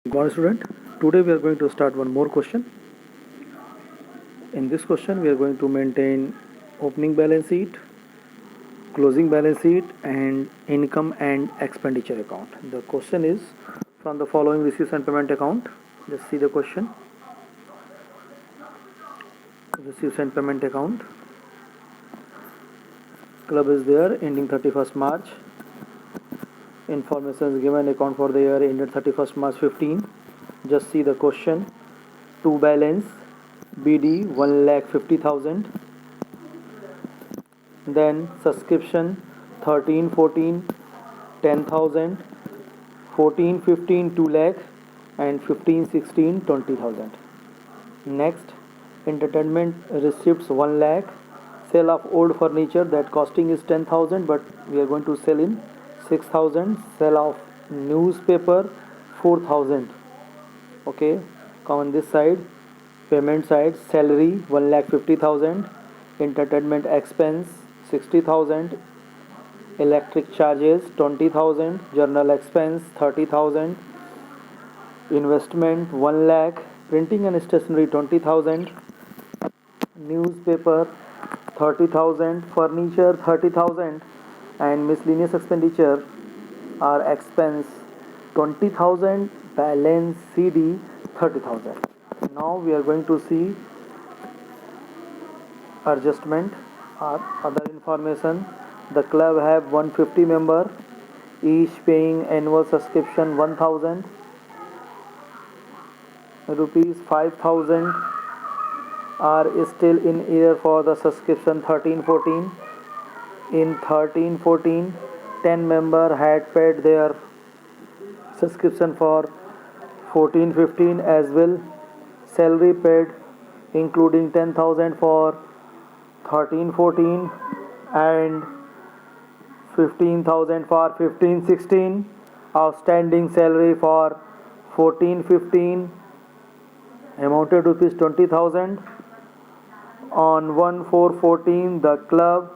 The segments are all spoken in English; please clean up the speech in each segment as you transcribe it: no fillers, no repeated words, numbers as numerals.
Good morning, student. Today we are going to start one more question. In this question, we are going to maintain opening balance sheet, closing balance sheet, and income and expenditure account. The question is from the following receipts and payment account. Let's see the question. Receipts and payment account. Club is there ending 31st March. Information is given account for the year ended 31st March 15. Just see the question. To balance BD 1,50,000. Then subscription 13 14 10,000, 14 15 2 lakh, and 15 16 20,000. Next, entertainment receipts 1 lakh, sale of old furniture that costing is 10,000 but we are going to sell in 6,000, sale of newspaper 4,000. Okay, come on this side. Payment side, salary 1,50,000, entertainment expense 60,000, electric charges 20,000, journal expense 30,000, investment 1 lakh, printing and stationery 20,000, newspaper 30,000, furniture 30,000, and miscellaneous expenditure are expense 20,000, balance CD 30,000. Now we are going to see adjustment or other information. The club have 150 member, each paying annual subscription 1,000 rupees. 5,000 are still in year for the subscription 13-14. In 13-14, 10 member had paid their subscription for 14-15 as well. Salary paid including 10,000 for 13-14 and 15,000 for 15-16. Outstanding salary for 14-15 amounted to rupees 20,000. On 1/4/14, the club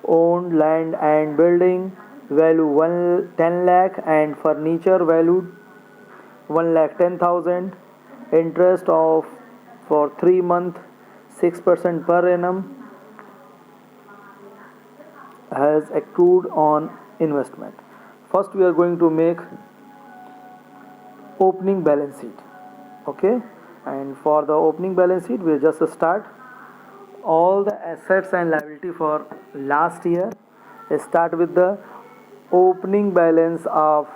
owned land and building value 10 lakh and furniture valued 1,10,000. Interest of for 3 months 6% per annum has accrued on investment. First we are going to make opening balance sheet. Okay, and for the opening balance sheet we just start all the assets and liability for last year. Start with the opening balance of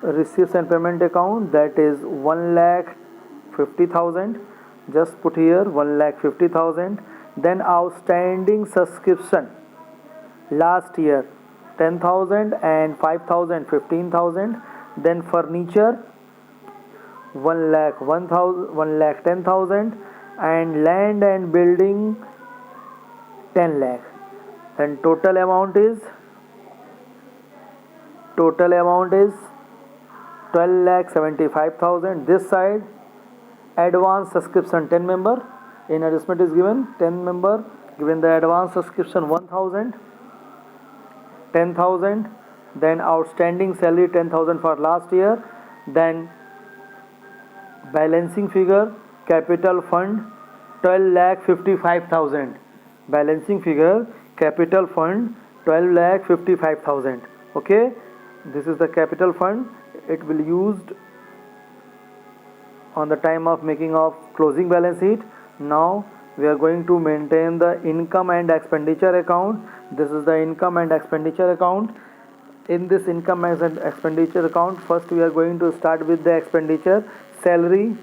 receipts and payment account, that is 1,50,000. Just put here 1,50,000. Then outstanding subscription last year 10,000 and 5,000 15,000. Then furniture 1 lakh 1,000 1,10,000 and land and building 10 lakh. Then total amount is 12,75,000. This side advance subscription 10 member, in adjustment is given 10 member, given the advance subscription 1,000, 10,000. Then outstanding salary 10,000 for last year. Then balancing figure capital fund 12,55,000. Balancing figure capital fund 12,55,000. Okay, this is the capital fund. It will used on the time of making of closing balance sheet. Now we are going to maintain the income and expenditure account. This is the income and expenditure account. In this income and expenditure account, first we are going to start with the expenditure. Salary,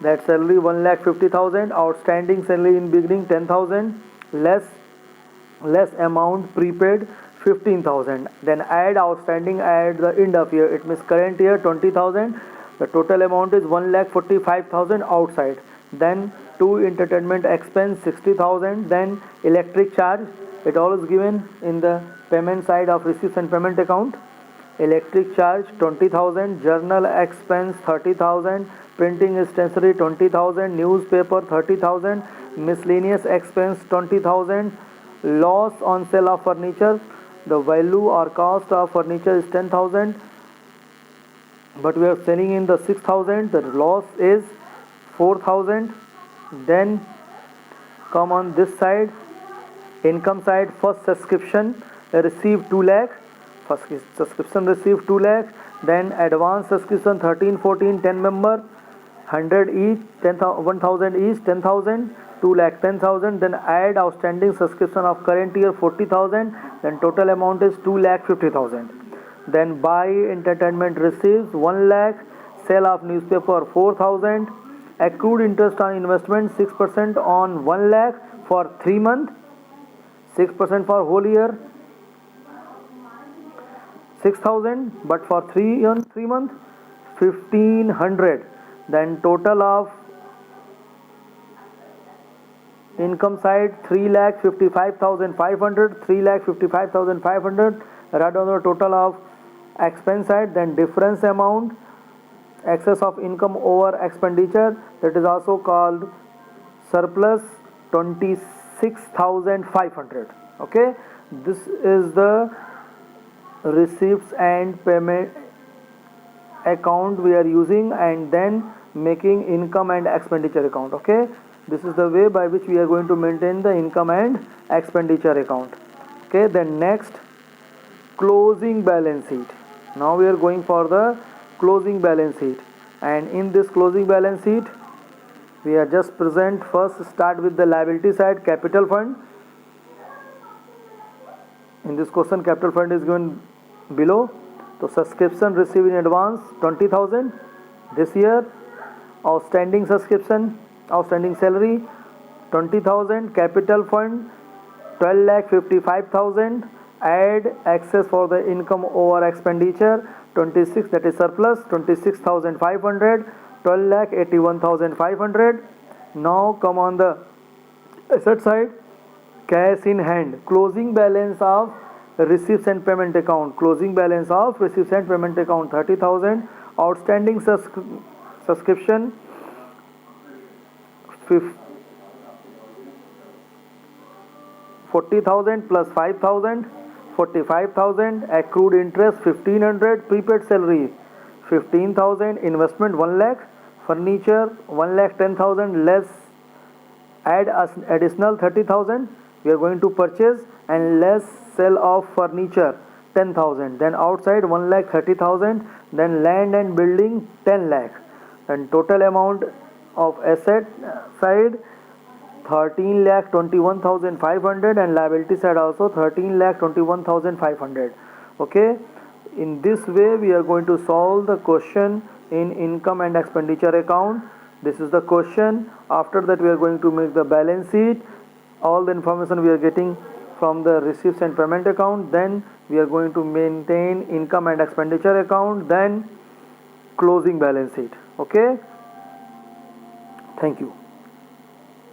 that salary 1,50,000. Outstanding salary in beginning 10,000, less amount prepaid 15,000. Then add outstanding at the end of year, it means current year 20,000. The total amount is 1,45,000 outside. Then to entertainment expense 60,000. Then electric charge, it all is given in the payment side of receipts and payment account. Electric charge 20,000, journal expense 30,000, printing stationery 20,000, newspaper 30,000, miscellaneous expense 20,000, loss on sale of furniture the value or cost of furniture is 10,000, but we are selling in the 6,000, the loss is 4,000. Then come on this side, income side, first subscription received 2 lakh, first subscription received 2 lakh, then advance subscription 13 14 10 member, 100 each, 10,000 each, 10,000, 2 lakh 10,000, then add outstanding subscription of current year 40,000, then total amount is 2 lakh 50,000. Then buy entertainment receives 1 lakh, sale of newspaper 4,000, accrued interest on investment 6% on 1 lakh for 3 months, 6% for whole year 6,000, but for 3 months 1,500. Then total of income side 3,55,500, 3,55,500. Write down the total of expense side, then difference amount, excess of income over expenditure, that is also called surplus, 26,500. Okay, this is the receipts and payment account we are using, and then making income and expenditure account. Okay, this is the way by which we are going to maintain the income and expenditure account. Okay, then next, closing balance sheet. Now we are going for the closing balance sheet, and in this closing balance sheet we are just present. First start with the liability side, capital fund. In this question capital fund is given below. So subscription received in advance 20,000 this year, outstanding subscription, outstanding salary 20,000, capital fund 12,55,000, add excess for the income over expenditure 26, that is surplus 26,500, 12,81,500. Now come on the asset side, cash in hand, closing balance of receipts and payment account, closing balance of receipts and payment account 30,000, outstanding subscription 40,000 plus 5,000, 45,000, accrued interest 1,500, prepaid salary 15,000, investment 1 lakh, furniture 1,10,000, less add additional 30,000 we are going to purchase, and less sale of furniture 10,000. Then outside 1,30,000, then land and building 10 lakh, and total amount of asset side 13,21,500, and liability side also 13,21,500. Okay, in this way we are going to solve the question in income and expenditure account. This is the question. After that we are going to make the balance sheet. All the information we are getting from the receipts and payment account. Then we are going to maintain income and expenditure account, then closing balance sheet. Okay, thank you.